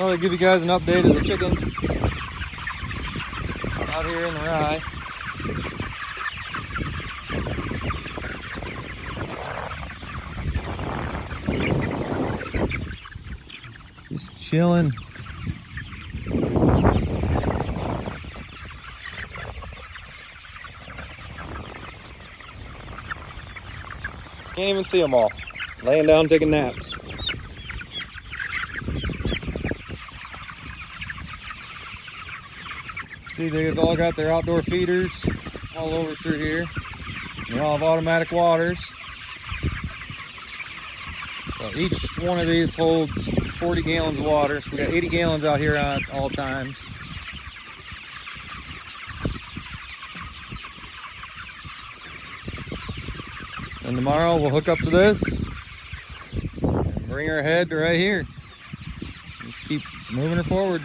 Thought I'd give you guys an update of the chickens out here in the rye. Just chilling. Can't even see them all. Laying down taking naps. See, they've all got their outdoor feeders all over through here. They all have automatic waters. So each one of these holds 40 gallons of water. So we got 80 gallons out here at all times. And tomorrow we'll hook up to this and bring her head right here. Just keep moving her forward.